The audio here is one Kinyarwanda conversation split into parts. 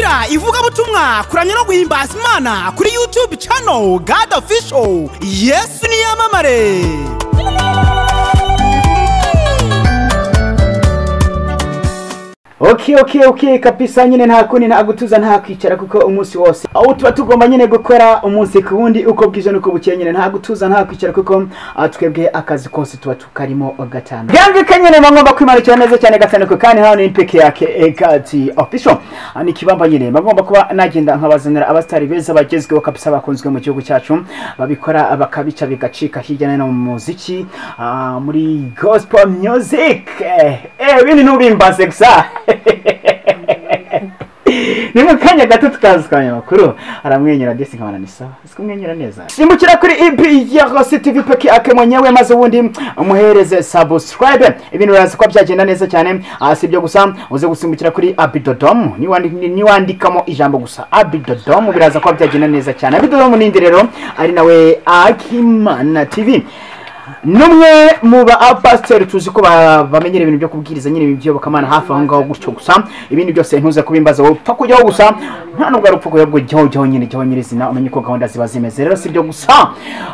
gukurikira ivugabutumwa kuramya no guhimbaza Imana kuri YouTube channel God Official. Yesu ni yamamare. Okay kabisa nyine nta kundi nta gutuza nta kwicara kuko umunsi wose aho tuba tugomba nyine gukora umunsi ku wundi uko bwije nuko bukeye nyine nta gutuza nta kwicara kuko twebwe akazi kose tuba tukarimo gatanu gange kanyene bagomba kwimarikira neza cyane gatanu ko kandi hano ni peke yake God Official ani kibamba nyine bagomba kuba nagenda nkabazanira abastari beza bagezweho kabisa bakunzwe mu gihugu cyacu babikora bakabica bigacika hirya no mu muziki muri gospel music bindi nubimbaze gusa ni mukanya gato tukazukanya makuru aramwenyura desi nkabana ni sawa sikumwenyura neza simbukira kuri Ivoire TV peki ake mwenyewe maze ubundi umuhereze subscribe ibintu biraza ko byagenda neza cyane sibyo gusa uze gusimbukira kuri Abidodom ni wandikamo ijambo gusa Abidodom biraza ko byagenda neza cyane Abidodom nindi rero ari nawe Akimana TV numwe muba apastor tuzi ko bamenyera ibintu byo kubwiriza nyine ibyo bakamana hafi aho ngaho gutyo gusa ibindi byose ntuze kubimbaza wowe upfa kujyaho gusa nta nubwo arupfa kuyabwo jyaho nyine jyaho nyirizina umenye ko gahunda ziba zimeze rero sibyo gusa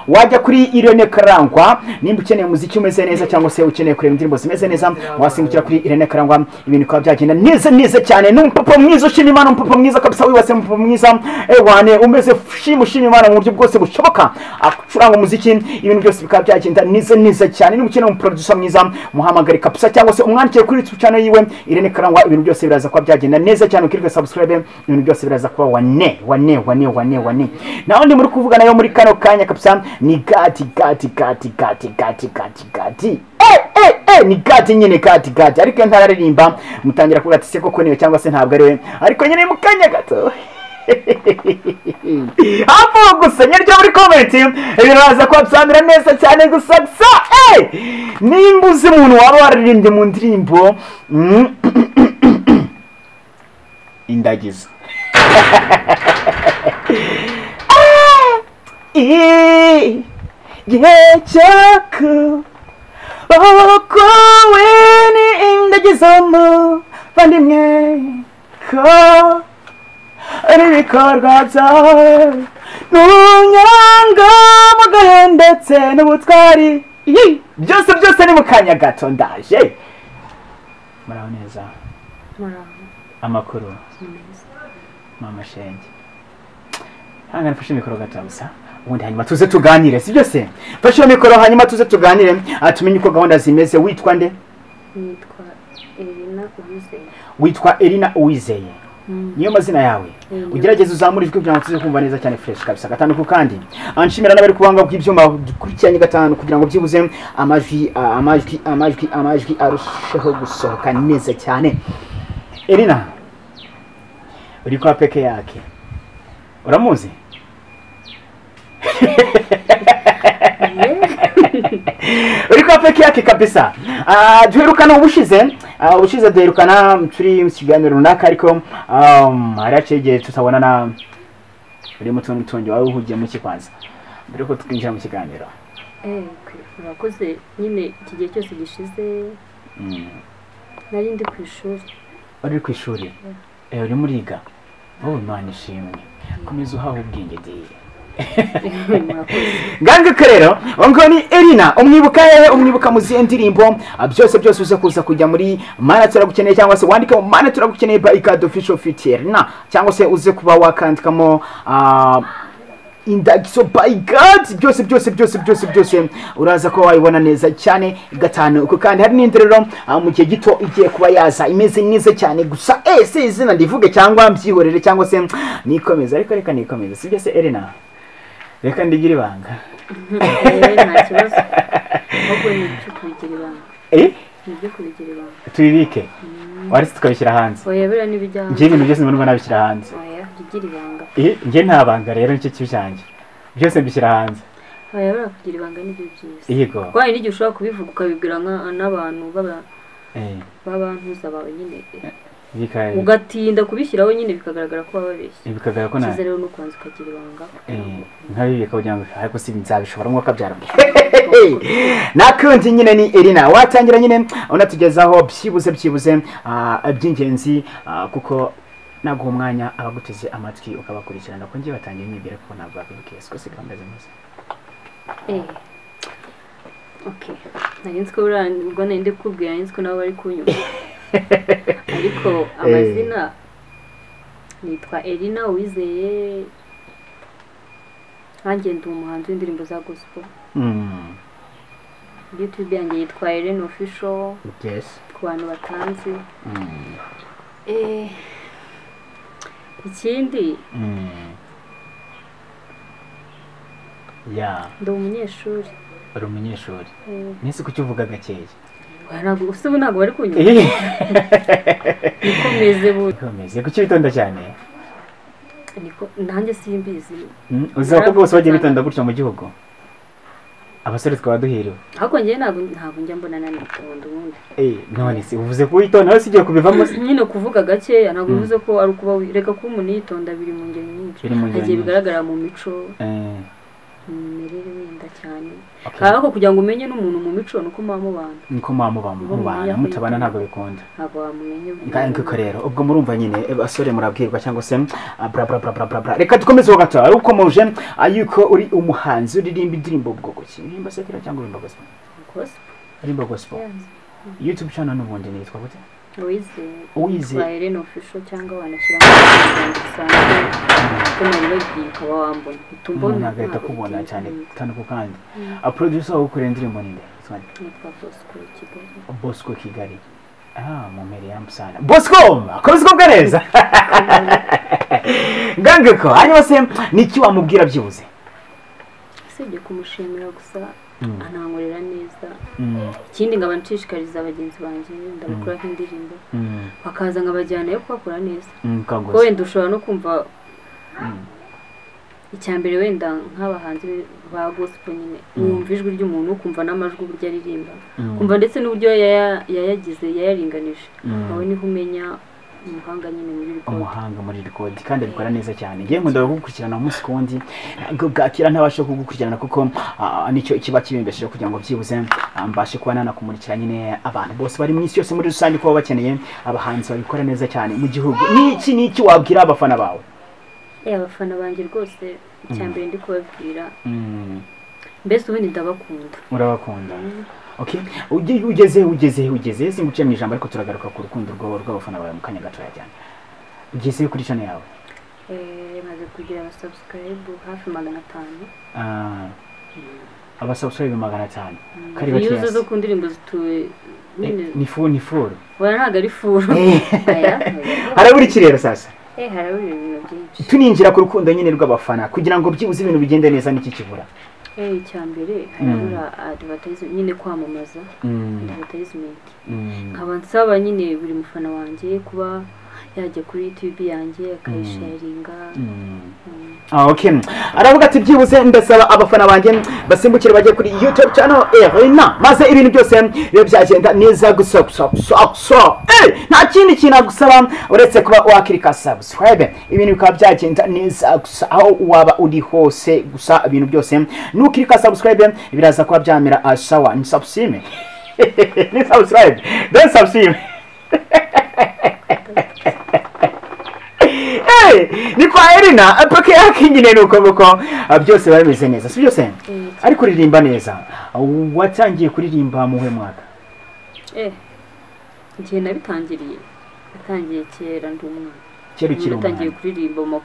wajya kuri Irene Karangwa nimba ukeneye umuziki umeze neza cyangwa se ukeneye kureba indirimbo zimeze neza wasimbukira kuri Irene Karangwa ibintu kwa byagenda neza cyane n'umupapa mwiza ushima Imana umupapa mwiza kabisa wibase umupapa mwiza wane umeze ushima Imana mu buryo bwose bushoboka acuranga umuziki ibintu byose bikaba byagenda neza cyane n'umukene mu producer mwiza muhamagare kapsa cyangwa se umwandikire kuri YouTube channel yiwe Irene Karangwa ibintu byose biraza kwa byagenda neza cyane ukirwe subscribe ibintu byose biraza kuba wane naho ndi muri kuvuga nayo muri kano kanya kapsa ni gati ni gati nyine gati ariko ntararirimba mutangira kuvuga ati se koko niyo cyangwa se ntabwo ari we ariko nyine mu kanya gato hapo gusa nyaryo muri comment ibiraza ko absandira neza cyane gusa nimbuze umuntu waba waririmbye mu ndirimbo indagizo yechaku okweni indagizo mu bandimwe ko ibikorwa byawe n'unyanga mu gahe ndetse n'ubutwari byose ni mu kanya gato ndaje muraho neza amakuru mama shenge hanga nafashe mikoro gato gusa ubundi hanyuma tuze tuganire si byose fashe mikoro hanyuma tuze tuganire atumenye uko gahunda zimeze witwa nde witwa Elina Uwizeye niyo mazina yawe ugerageza uzamura ijwi kugira ngo tuze kumva neza cyane fresh kabisa gatanu ku kandi anshimira n'abari kubanga bw'ibyuma dukurikiranye gatanu kugira ngo byibuze amajwi arusheho gusohoka neza cyane Elina uri kwa peke yake uramuzi uri kwa peke yake kabisa duherukana ubushize duherukana turi mu kiganiro runaka ariko haracegeye tutabonana uri mu tuntu wawe uhugiye mu kikwanza mbere ko twinjira mu kiganiro urakoze nyine iki gihe cyose gishize nari ndi ku ishuri uri ku ishuri uri muriga Imana ishimwe komeza uhawe ubwenge gange rero ngo ni Elina umwibuka mu zihe ndirimbo byose uze kuza kujya muri Mana turagukeneye cyangwa se wandike Mana turagukeneye by God Official Futuna cyangwa se uze kuba wakandikamo indagizo by God byose uraza ko wayibona neza cyane gatanu uko kandi hari n'inderero mu gihe gito igiye kuba yaza imeze neza cyane gusa se izina ndivuge cyangwa mbyihorere cyangwa se nikomeza ariko reka nikomeza sibyo se Elina reka ndigira ibanga nta kibazo ahubwo ni cyo kubigira ibanga nibyo kubigira ibanga tubibike wari tukabishyira hanze oya bira nibijyana ngiye ibintu byose mbona nabishyira hanze oya bigira ibanga ngiye nta banga rero nicyo kibyanjye byose mbishyira hanze oya bira kugira ibanga nibyo byiza yego kwa n'igihe ushobora kubivuga ukabibwira n'abantu b'abantuza bawe nyine ugatinda kubishyiraho nyine bikagaragara ko babeshye bikagaragara ko nawe rero nukubanza ukagira ibanga nkabibika kugira ngo ariko si nzabishobora nk'uko abyara nakundi nyine ni Elina watangira nyine unatugezaho byibuze by'ingenzi kuko naguha umwanya abaguteze amatwi ukabakurikirana ko ngiye batangiye imibere ko ntabwo babibukiye siko se kameze neza. Okay, nari nzi ko ubwo nende kubwira nzi ko nabo bari kunyuma. Ariko amazina nitwa Elina Uwizeye, nanjye ndi umuhanzi w'indirimbo za gospel. YouTube yanjye yitwa Elena Official. Yes. Ku bantu batanzi. Ikindi ndi umunyeshuri. Uri umunyeshuri. Nese kuki uvuga gakeya? Ntabwo usubu ntabwo bari kunyuma. Nikomeze Nikomeze kuki bitonda cyane? Niko nanjye simbizi. Uzako bose bagiye bitonda gutyo mu gihugu. Abasore twaba duhiriwe. Ahubwo ngiye ntabwo njya mbona nanitonda ubundi. None se uvuze ko witonda aho sigiye kubivamo. Nyine kuvuga gakeya ntabwo bivuze ko ari kuba reka ko umuntu yitonda biri mu ngeri nyinshi. Hagiye bigaragara mu mico. Mirire wenda cyane. Kandi kugira ngo umenye n'umuntu mu mico nuko mubana. Niko mubana mutabana ntabwo bikunda. Ntabwo wamumenye. Kandi ko rero ubwo murumva nyine abasore murabwirwa cyangwa se bra bra bra bra bra. Reka dukomeze ho gato. Ari uko muje ayuko uri umuhanzi uririmba indirimbo bwoko ki? Uririmba sekera cyangwa uririmba gospel? Gospel. Uririmba gospel. YouTube channel n'ubundi nitwa gute? Uwize Elena Official cyangwa wanashyira mu sanzwe ko nari bagiye kuba wambona tumbona nagahita kubona cyane tanduko kandi producer ukora indirimbo ninde nitwa Kigali. Bosco Kigali mumere yamusana Bosco akozwe bwareza gange ko hanyuma se niki wamubwira byibuze? Sibye kumushimira gusa anankorera neza. Ikindi ngaba nshishikariza abagenzi banjye ndabakora nk'indirimbo bakaza nkabajyana yo kubakora neza. Ko wenda ushobora no kumva icyambere wenda nk'abahanzi ba gospel nyine wumva ijwi ry'umuntu ukumva n'amajwi uburyo aririmba kumva ndetse n'uburyo yayaringanije aho niho umenya umuhanga nyine muri record kandi abikora neza cyane. Ngiye nkunda gukurikirana umunsi kundi bwakira ntabasha kugukurikirana kuko nicyo kiba kibimbesheje kugira ngo byibuze mbashe kuba nanakumurikira nyine abantu bose bari mu isi yose muri rusange ko bakeneye abahanzi babikora neza cyane mu gihugu. Niki wabwira abafana bawe? Abafana banjye rwose icyambere ndi kubabwira mbese ubundi ndabakunda. Urabakunda? Okay, ugeze singuciye mu ijambo ariko turagaruka ku rukundo rw'abafana bawe mu kanya gato cyane. Ugeze kuri channel yawe? Maze kugira abasubscribe hafi 500. Abasubscribe 500. Kari bakiye. Views zo ku ndirimbo zituwe ni full. Wala ntago ari full. Haraburi kirero sasa. Haraburi ibintu byinshi. Tuninjira ku rukundo nyine rw'abafana kugira ngo byibuze ibintu bigende neza n'iki kibura. Icyambere harabura advertisement nyine kwamamaza advertisement. Nkaba nsaba nyine buri mufana wanjye kuba yajya kuri YouTube yanjye akayisharinga. Okay, aravuga ati byibuze ndasaba abafana banjye basimbukire bajye kuri YouTube channel Elena maze ibintu byose bibe byagenda neza gusa nta kindi kintu gusaba uretse kuba wakirika subscribe ibintu bikaba byagenda neza gusa aho waba uri hose gusa ibintu byose nukirika subscribe biraza kuba byamera sawa. Ni subscribe ni subscribe don't subscribe ni kwa Elena pake yake nyine nuko byose bameze neza si byose ari kuririmba neza. Watangiye kuririmba muhe mwaka? Igihe nabitangiriye natangiye kera ndi umwana. Kera ukiri umwana natangiye kuririmba mu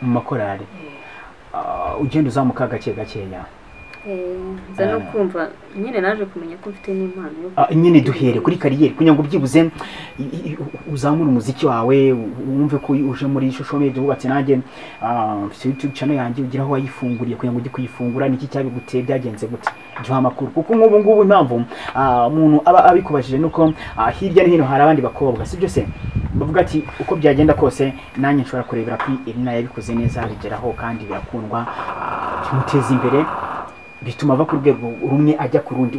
makorali. Ugenda uzamuka gakeya. Nza no kumva nyine naje kumenya ko mfite n'impano nyine duhere kuri kariyeri kugira ngo byibuze uzamura umuziki wawe wumve ko uje muri social media ubatse nanjye YouTube channel yanjye ugira aho wayifunguriye kugira ngo ujye kuyifungura niki cyabiguteye byagenze gute giha amakuru kuko ngubu impamvu umuntu aba abikubajije nuko hirya no hino hari abandi bakobwa si byose bavuga ati uko byagenda kose nanjye nshobora kurebera kuri Elena yabikoze neza bigeraho kandi birakundwa kimuteza imbere bituma ava ku rwego rumwe ajya ku rundi.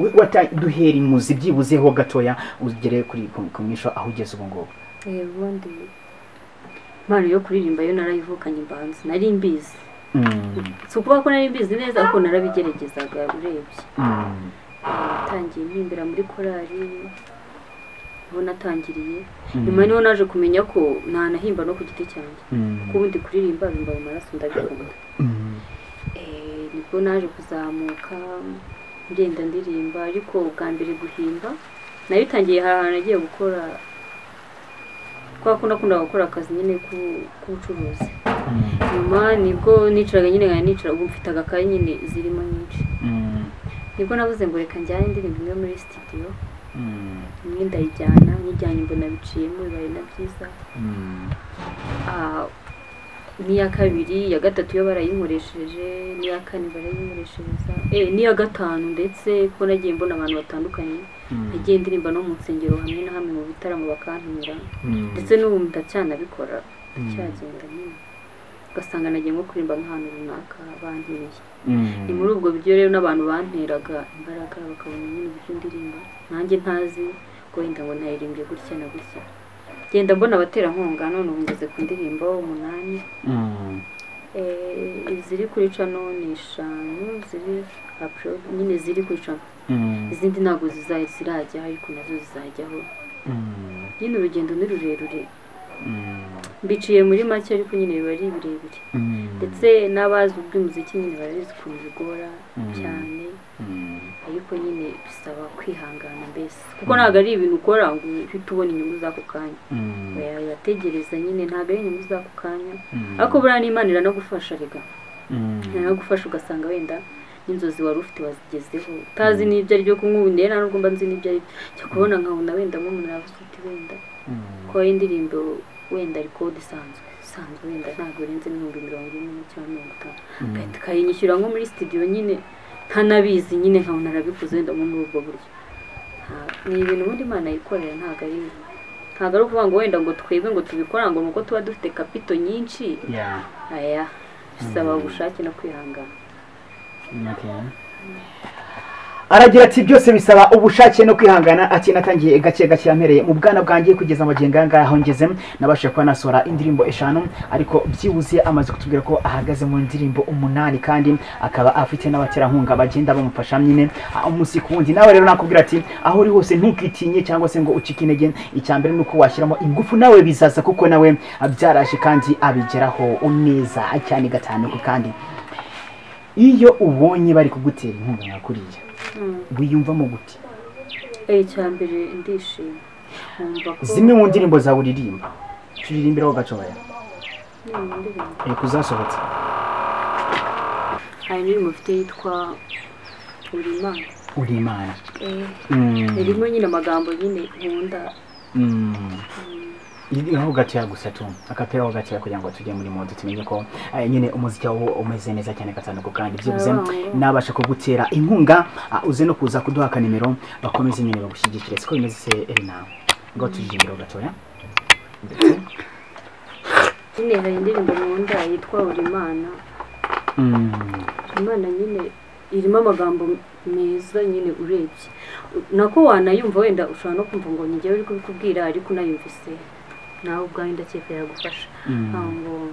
Duhera imuzi byibuzeho gatoya ugere kuri kumwisho aho ugeze ubu ngubu. Ubundi impano yo kuririmba yo narayivukanye imbanzi nari mbizi. Si ukuvuga ko nari mbizi neza ariko narabigeragezaga urebye. Natangiye mpimbira muri korali niho natangiriye nyuma niho naje kumenya ko ntanahimba no ku giti cyanjye kuko ubundi kuririmba bimba mu maraso ndabikunda nibwo naje kuzamuka ngenda ndirimba ariko ubwa mbere guhimba nabitangiye ahantu nagiye gukora kwa nakunda gukora akazi nyine k'ubucuruzi nyuma nibwo nicaraga nyine nicara ubu mfite agakayi nyine zirimo nyinshi nibwo navuze ngo reka njyane indirimbo imwe muri studio imwe ndayijyana nyijyanye mbona biciyemo bibaye na byiza n'iya kabiri iya gatatu yo barayinkoresheje n'iya kane barayinkoreshereza n'iya gatanu ndetse ko nagiye mbona abantu batandukanye nagiye ndirimba no mu nsengero hamwe na hamwe mu bitaramo bakantumira ndetse n'ubu ndacyanabikora ndacyagenda nyine ugasanga nagiye nko kuririmba nk'ahantu runaka bantereye ni muri ubwo buryo rero n'abantu banteraga imbaraga bakabona nyine uburyo ndirimba nanjye ntazi ko wenda ngo nayirimbye gutya na gutya genda mbona abaterankunga none ubu ngeze ku ndirimbo 8 ziri kuri channel ni 5 ziri upload nyine ziri kuri channel izindi ntago zirajya ariko nazo zizajyaho nyine urugendo ni rurerure mbiciye muri make ariko nyine biba ari birebire ndetse n'abazi ubw'umuziki nyine barabizi ukuntu bigora cyane ariko nyine bisaba kwihangana mbese kuko ntabwo ari ibintu ukora ngo uhite ubona inyungu z'ako kanya yategereza nyine ntabwo ari inyungu z'ako kanya ariko buriya n'Imana iranagufasha rega iranagufasha ugasanga wenda n'inzozi wari ufite wazigezeho utazi n'ibyo ari byo kumwundi nta nubwo mba nzi n'ibyo ari byo kubona nkabona wenda nk'umuntu yavuze uti wenda ko indirimbo wenda record isanzwe wenda ntabwo irenze $40,000 cyangwa $50 kayinyishyura nko muri studio nyine ntanabizi nyine nkabona arabikoze wenda muri ubwo buryo ni ibintu ubundi Imana yikorera ntabwo ari ukuvuga ngo wenda ngo twebwe ngo tubikora ngo nuko tuba dufite kapito nyinshi aya bisaba ubushake no kwihangana aragira ati byose bisaba ubushake no kwihangana ati natangiye gake gake yampereye mu bwana bwangiye kugeza amagenga ngaho ngeze nabashe kuba nasora indirimbo 5 ariko byibuze amaze kutubwira ko ahagaze mu ndirimbo 8 kandi akaba afite n'abaterankunga bagenda bamufasha nyine umunsi ku wundi nawe rero nakubwira ati aho uri hose ntukitinye cyangwa se ngo ucike intege icyambere nuko washyiramo ingufu nawe bizaza kuko nawe abyarashe kandi abigeraho neza cyane gatanu kandi iyo ubonye bari kugutera inkunga yakuriye wiyumvamo gute cyambere ndishimye zimwe mu ndirimbo za uririmba turirimbiraho gacoya kuzasohotse hari indirimbo mfite yitwa Urimana irimo nyine amagambo nyine nkunda aho gatoya gusa tu akapera aho gatoya kugira ngo tujye muri mode tumenye ko nyine umuziki wawo umeze neza cyane gatandatu kandi byibuze nabasha kugutera inkunga uze no kuza kuduha kanimero bakomeze nyine bagushyigikire siko bimeze se Elina ngo tujimiro gatoya nyine hari indirimbo nkunda yitwa Urimana Imana nyine irimo amagambo meza nyine urebye nako wanayumva wenda ushobora no kumva ngo njyewe uri kubikubwira ariko nayumvise nawe ubwawe ndakeka yagufasha ngo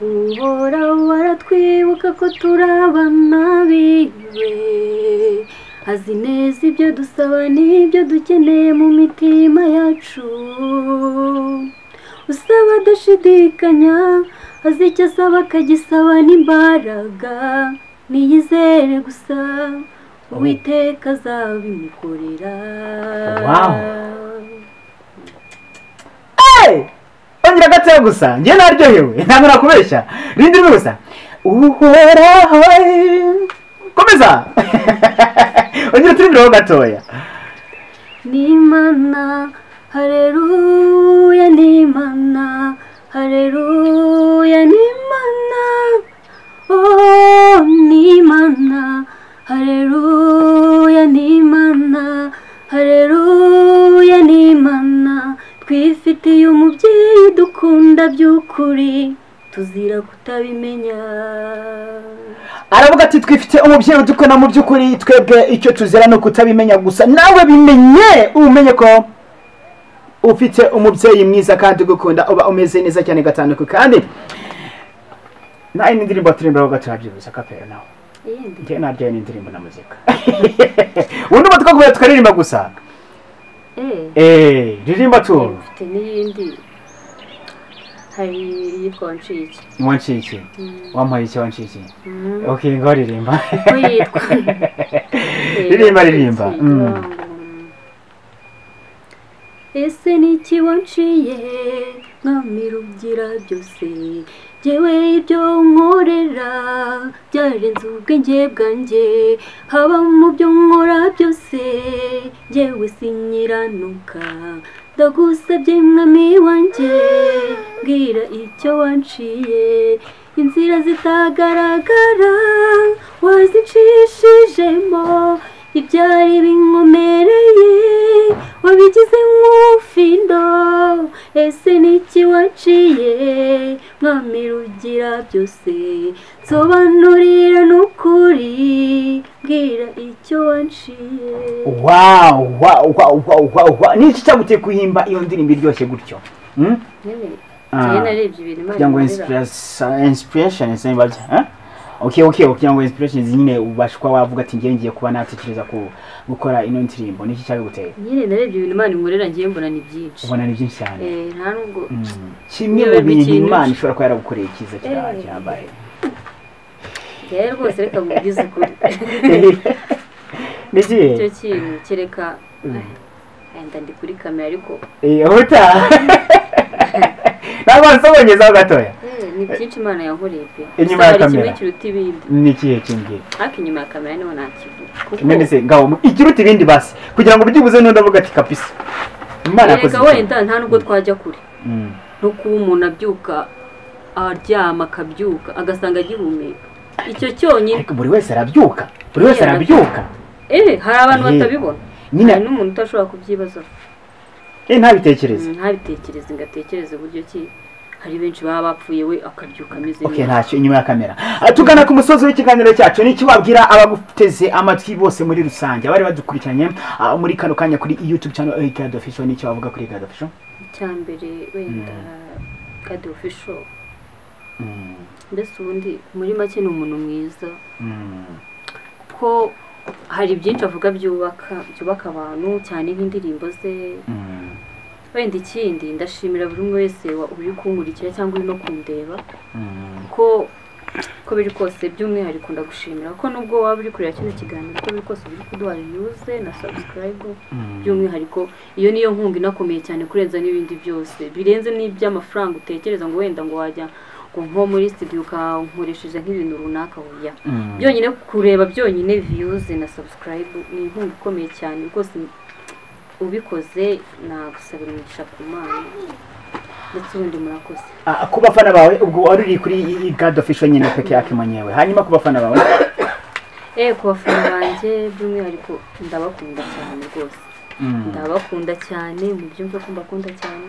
uhora waratwibuka ko turabana biwe azi neza ibyo dusaba n'ibyo dukeneye mu mitima yacu usaba adashidikanya azi icyo asaba akagisaba n'imbaraga niyizere gusa Uwiteka azabimukorera ongera gatoya gusa njye naryohewe ntabwo nakubeshya rindi rimwe gusa uhoraho komeza ongera turindiraho gatoya n'Imana haleluya n'Imana haleluya n'Imana oh n'Imana haleluya n'Imana haleluya n'Imana twifitiye umubyeyi dukunda by'ukuri tuzira kutabimenya aravuga ati twifite umubyeyi dukunda mu by'ukuri twebwe icyo tuzira no kutabimenya gusa nawe bimenye umenye ko ufite umubyeyi mwiza kandi gukunda uba umeze neza cyane gatandatu kandi nayo indirimbo turindiraho gatoya byibuze akapera nawe njye naryo n'indirimbo na muzika ubundi ubu twakubwira tukaririmba gusa ririmba tu mfite n'iyindi hari yitwa wanciki wampaye iki wanciki okay ngo ririmba uko yitwa ririmba ese niki wanciye nkamira ugira byose jewe ibyo nkorera byarenze ubwenge bwanjye haba mu byo nkora byose jewe sinyiranuka ndagusabye mwami wanjye mbwira icyo wanciye inzira zitagaragara wazicishijemo ibyari binkomereye wabigize nk'ufindo ese niki waciye mwami rugira byose nsobanurira n'ukuri mbwira icyo wanciye niki cyaguteye kuhimba iyo ndirimbo iryoshye gutyo narebye ibintu kugira ngo inspiration sembaje okay kugira ngo inspiration nyine ubashwa wavuga ati ngiye kuba natekereza gukora ino ndirimbo niki cyaguteye nyine narebye ibintu Imana inkorera ngiye mbona ni byinshi cyane nta nubwo kimwe mu bintu Imana ishobora kuba yaragukoreye cyiza cyambaye rwose reka mugize ukuri nigiye icyo kintu kereka ndi kuri kamera ariko huta ntabwo nsobonyezaho gatoya ni byinshi Imana yankoreye pe inyuma ya kamera kimwe kiruta ibindi ni ikihe kimbye ariko inyuma ya kamera niho nakivuga none se ngaho ikiruta ibindi basi kugira ngo byibuze n'undavuga ati kapisa Imana yakoze wenda nta nubwo twajya kure no kuba umuntu abyuka aryama akabyuka agasanga agihumeka icyo cyonyine ariko buri wese arabyuka hari abantu batabibona nyine n'umuntu utashobora kubyibazaho ntabitekereze ngatekereze uburyo ki hari benshi baba bapfuye we akabyuka ameze neza ntacyo inyuma ya kamera tugana ku musozi w'ikiganiro cyacu n'icyo wabwira abaguteze amatwi bose muri rusange abari badukurikiranye muri kano kanya kuri YouTube channel God Official n'icyo wavuga kuri God Official cyambere wenda God Official mbese ubundi muri make ni umuntu mwiza ko hari byinshi avuga byubaka abantu cyane nk'indirimbo ze wenda ikindi ndashimira buri umwe wese uri kunkurikira cyangwa uri no kundeba ko biri kose by'umwihariko ndagushimira ko nubwo waba uri kureba kino kiganiro ko biri kose uri kuduha views na subscribe by'umwihariko iyo niyo nkunga inakomeye cyane kurenza n'ibindi byose birenze n'iby'amafaranga utekereza ngo wenda ngo wajya nko muri studio ukankoresheje nk'ibintu runaka buya byonyine kureba byonyine views na subscribe ni inkunga ikomeye cyane rwose ubikoze nagusabira umugisha ku Mana ndetse ubundi murakoze ku bafana bawe ubwo wari uri kuri God Official nyine peke yake mwenyewe hanyuma ku bafana bawe ku bafana banjye by'umwihariko ndabakunda cyane rwose ndabakunda cyane mu byumva ko mbakunda cyane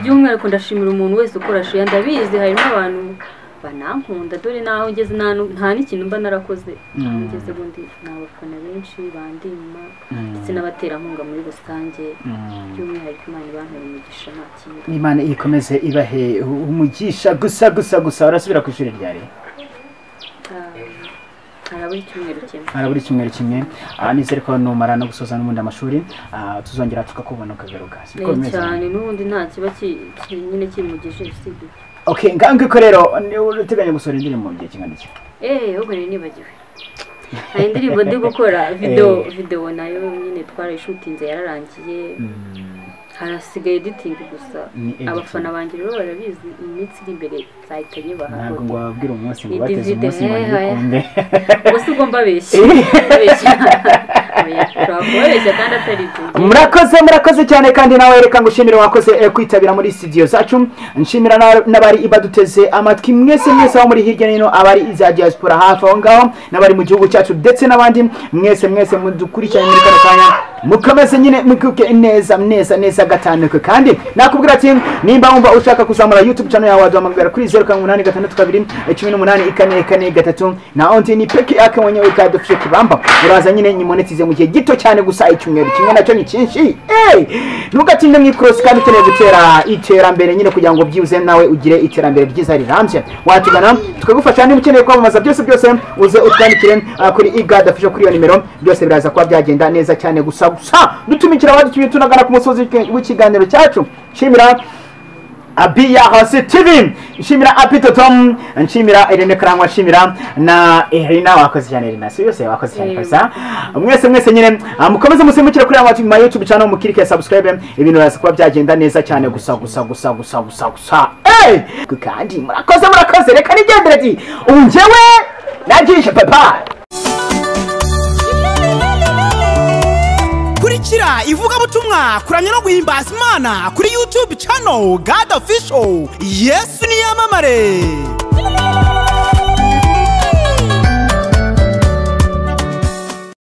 by'umwihariko ndashimira umuntu wese ukora share ndabizi harimo abantu banankunda dore naho ngeze nta n'ikintu mba narakoze ngeze bundi n'abafana benshi bandi inyuma ndetse n'abaterankunga muri rusange by'umwihariko Imana ibampere umugisha nta kindi Imana ikomeze ibahe umugisha gusa urasubira ku ishuri ryari haraburi icyumweru kimwe nizere ko numara no gusoza n'ubundi amashuri tuzongera tukakubona ukagaruka cyane n'ubundi nta kiba nyine kiri mu gihe usibye okay ngangiko rero uteganya gusora indirimbo mu gihe kingana iki ahubwo nibagiwe hari indirimbo ndi gukora video nayo nyine twarayishutinze yararangiye harasigaye editing gusa abafana banjye rero barabizi iminsi iri imbere zahita nyibaha ntabwo ngo wabwira umunsi ngo bateze umunsi mwagikunde gusa ugomba beshya kandi atari ibyo murakoze cyane kandi nawe reka ngushimire wakoze kwitabira muri studio zacu nshimira n'abari ibaduteze amatwi mwese aho muri hirya no abari za diaspora hafi aho ngaho n'abari mu gihugu cyacu ndetse n'abandi mwese mudukurikiranye muri kano kanya mukomeze nyine mukuke neza gatanu kandi nakubwira ati nimba wumva ushaka kuzamura YouTube channel yawe waduhamagara kuri 0862 na onti ni peke yake mwenyewe God Official kibamba uraza nyine nyimonetize mu gihe gito cyane gusa icyumweru kimwe nacyo ni cyinshi ntugatinde mu ikorosi kandi ukeneye gutera iterambere nyine kugira ngo byibuze nawe ugire iterambere ryiza rirambye watugana tukagufasha niba ukeneye kwamamaza byose uze utwandikire kuri igada official kuri iyo nimero byose biraza kuba byagenda neza cyane gusa dutumikira abadutumiye tunagana ku musozi w'ikiganiro cyacu nshimira Abiya Hose TV, nshimira Apito Tom, nshimira Irene Karangwa, nshimira na Irina wakoze cyane Irina, yose wakoze cyane kabisa. Mwese nyine mukomeze musimukira kuri ama YouTube channel mukirike subscribe ibintu biraza kuba byagenda neza cyane gusa. Kandi murakoze reka nigendere ati unjewe nagisha papa. Kurikira ivugabutumwa kuramya no guhimbaza Imana kuri YouTube channel God Official. Yesu niyamamare.